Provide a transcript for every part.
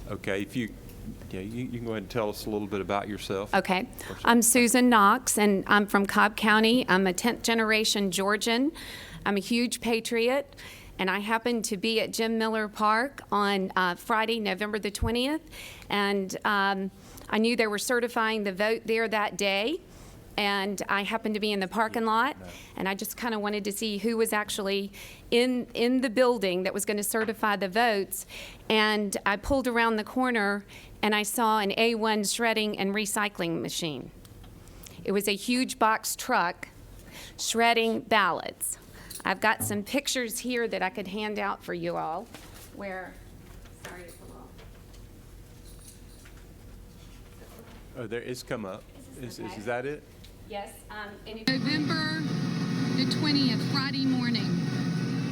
Okay, if you, yeah, you can go ahead and tell us a little bit about yourself. Okay. I'm Susan Knox, and I'm from Cobb County. I'm a 10th generation Georgian. I'm a huge patriot, and I happened to be at Jim Miller Park on Friday, November the 20th, and I knew they were certifying the vote there that day, and I happened to be in the parking lot, and I just kind of wanted to see who was actually in the building that was going to certify the votes, and I pulled around the corner, and I saw an A1 shredding and recycling machine. It was a huge box truck shredding ballots. I've got some pictures here that I could hand out for you all where, sorry, it's a little. Oh, there, it's come up. Is Is that it? Yes. And November the 20th, Friday morning.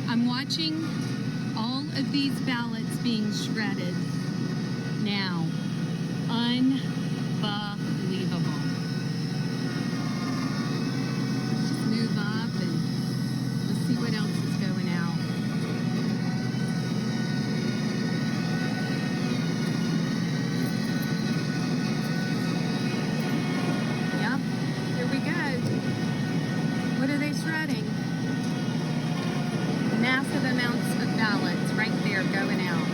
I'm watching all of these ballots being shredded now. Unbelievable. Let's just move up and let's see what else is going out. Yep, here we go. What are they shredding? Massive amounts of ballots right there going out.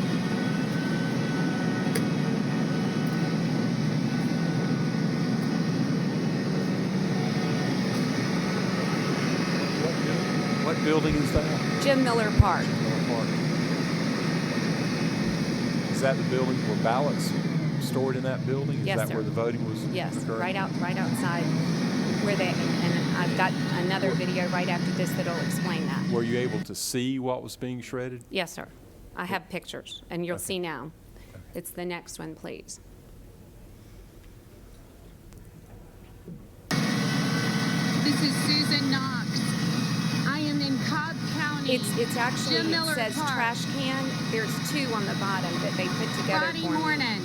What building is that? Jim Miller Park. Is that the building where ballots stored in that building? Is Yes, that sir. where the voting was Yes, occurring? right outside where they, and I've got another video right after this that'll explain that. Were you able to see what was being shredded? Yes, sir. I have pictures, and you'll see now. It's the next one, please. This is Susan Knox. I am in Cobb County. It's actually, Jim it Miller says Park. trash can. There's two on the bottom that they put together Friday for me. morning,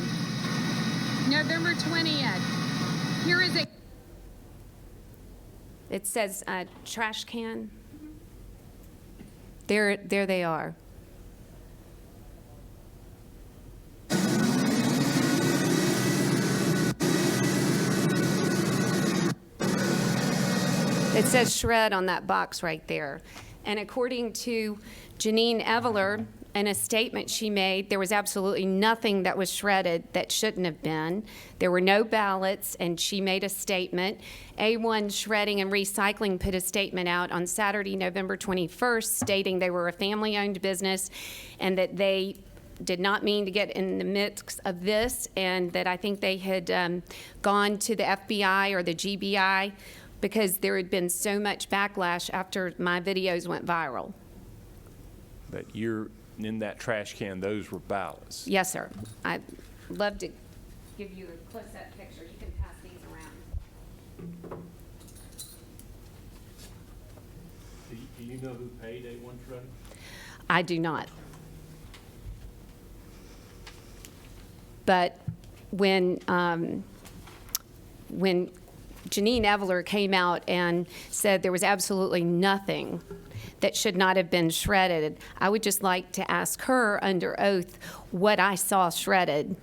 November 20th. Here is a It says trash can. There they are. It says shred on that box right there. And according to Janine Eveler, in a statement she made, there was absolutely nothing that was shredded that shouldn't have been. There were no ballots, and she made a statement. A1 Shredding and Recycling put a statement out on Saturday, November 21st, stating they were a family-owned business and that they did not mean to get in the mix of this, and that I think they had gone to the FBI or the GBI because there had been so much backlash after my videos went viral. But you're in that trash can, those were ballots. Yes, sir. I'd love to give you a close-up picture. You can pass these around. Do you know who paid A1 shredding? I do not. But when Janine Eveler came out and said there was absolutely nothing that should not have been shredded, I would just like to ask her under oath what I saw shredded.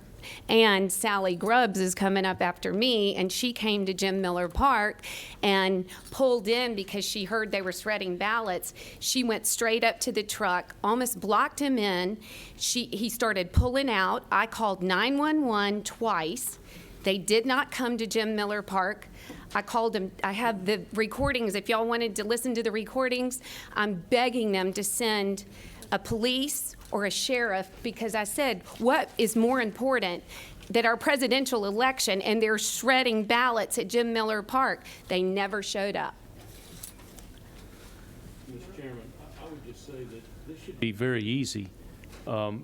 And Sally Grubbs is coming up after me, and she came to Jim Miller Park and pulled in because she heard they were shredding ballots. She went straight up to the truck, almost blocked him in. He started pulling out. I called 911 twice. They did not come to Jim Miller Park. I called them. I have the recordings. If y'all wanted to listen to the recordings, I'm begging them to send a police or a sheriff, because I said, what is more important, that our presidential election, and they're shredding ballots at Jim Miller Park? They never showed up. Mr. Chairman, I would just say that this should be very easy.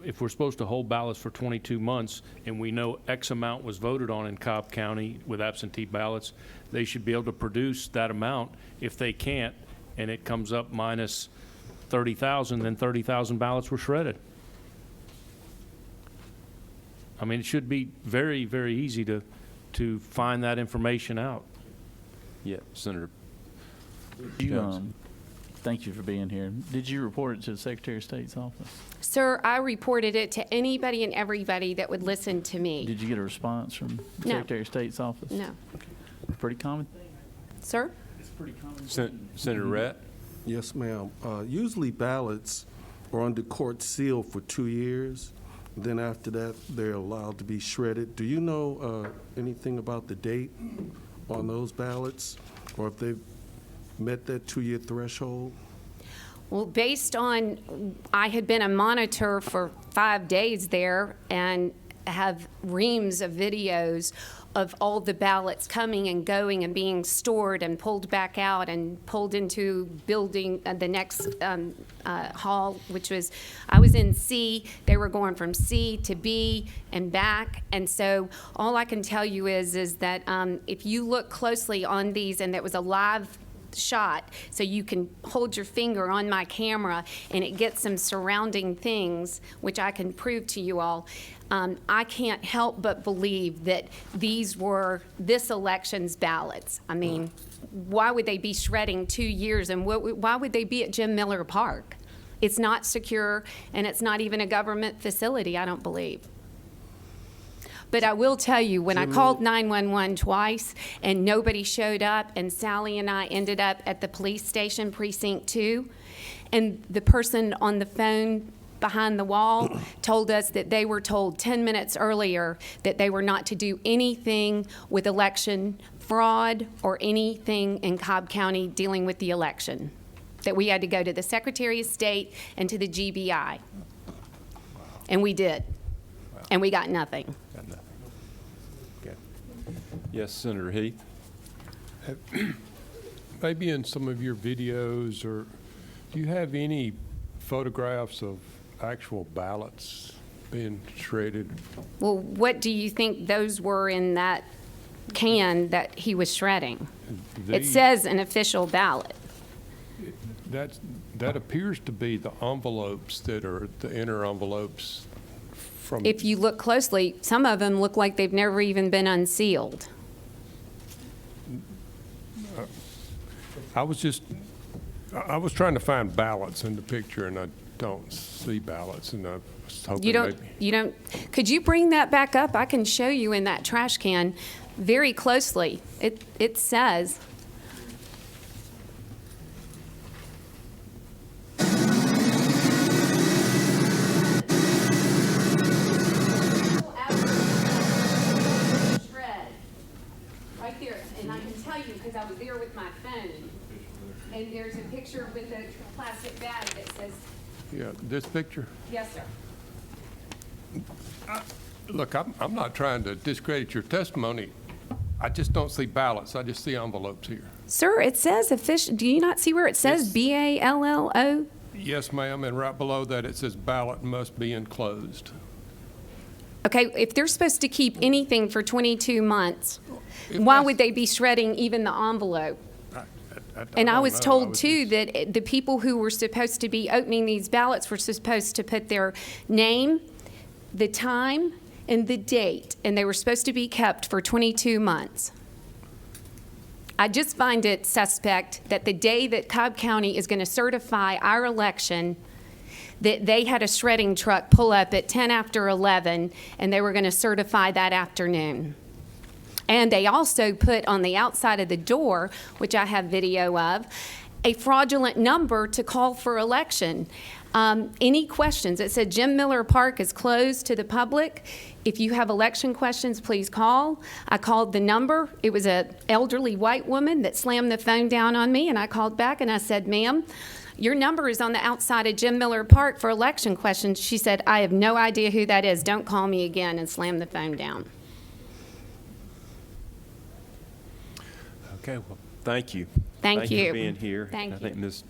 If we're supposed to hold ballots for 22 months and we know X amount was voted on in Cobb County with absentee ballots, they should be able to produce that amount. If they can't, and it comes up minus 30,000, then 30,000 ballots were shredded. I mean, it should be very, very easy to find that information out. Yeah, Senator You, Jones. Thank you for being here. Did you report it to the Secretary of State's office? Sir, I reported it to anybody and everybody that would listen to me. Did you get a response from the No. Secretary of State's office? No. Pretty common thing. Sir? It's pretty common. Senator Rett? Yes, ma'am. Usually ballots are under court seal for 2 years. Then after that, they're allowed to be shredded. Do you know anything about the date on those ballots, or if they've met that 2-year threshold? Well, based on, I had been a monitor for 5 days there and have reams of videos of all the ballots coming and going and being stored and pulled back out and pulled into building, the next hall, which was, I was in C, they were going from C to B and back. And so all I can tell you is that if you look closely on these, and that was a live shot, so you can hold your finger on my camera and it gets some surrounding things, which I can prove to you all. I can't help but believe that these were this election's ballots. I mean, why would they be shredding 2 years, and why would they be at Jim Miller Park? It's not secure, and it's not even a government facility, I don't believe. But I will tell you, when I called 911 twice and nobody showed up, and Sally and I ended up at the police station, precinct 2, and the person on the phone behind the wall told us that they were told 10 minutes earlier that they were not to do anything with election fraud or anything in Cobb County dealing with the election, that we had to go to the Secretary of State and to the GBI. And we did. And we got nothing. Got nothing. Okay. Yes, Senator Heath? Maybe in some of your videos, or do you have any photographs of actual ballots being shredded? Well, what do you think those were in that can that he was shredding? It says an official ballot. That appears to be the envelopes that are the inner envelopes from. If you look closely, some of them look like they've never even been unsealed. I was trying to find ballots in the picture, and I don't see ballots, and I was hoping maybe. Could you bring that back up? I can show you in that trash can very closely. It says. Right there, and I can tell you because I was there with my phone. And there's a picture with a plastic bag that says, Yeah, this picture? yes, sir. Look, I'm not trying to discredit your testimony. I just don't see ballots. I just see envelopes here. Sir, it says official. Do you not see where it says Yes. BALLO? Yes, ma'am, and right below that it says ballot must be enclosed. Okay, if they're supposed to keep anything for 22 months, If why that's- would they be shredding even the envelope? And I don't was know. told too that the people who were supposed to be opening these ballots were supposed to put their name, the time, and the date, and they were supposed to be kept for 22 months. I just find it suspect that the day that Cobb County is going to certify our election, that they had a shredding truck pull up at 10 after 11, and they were going to certify that afternoon. And they also put on the outside of the door, which I have video of, a fraudulent number to call for election. Any questions? It said Jim Miller Park is closed to the public. If you have election questions, please call. I called the number. It was an elderly white woman that slammed the phone down on me, and I called back and I said, ma'am, your number is on the outside of Jim Miller Park for election questions. She said, I have no idea who that is. Don't call me again, and slammed the phone down. Okay, well, thank you. Thank Thank you you. for being here. Thank I think you. Ms.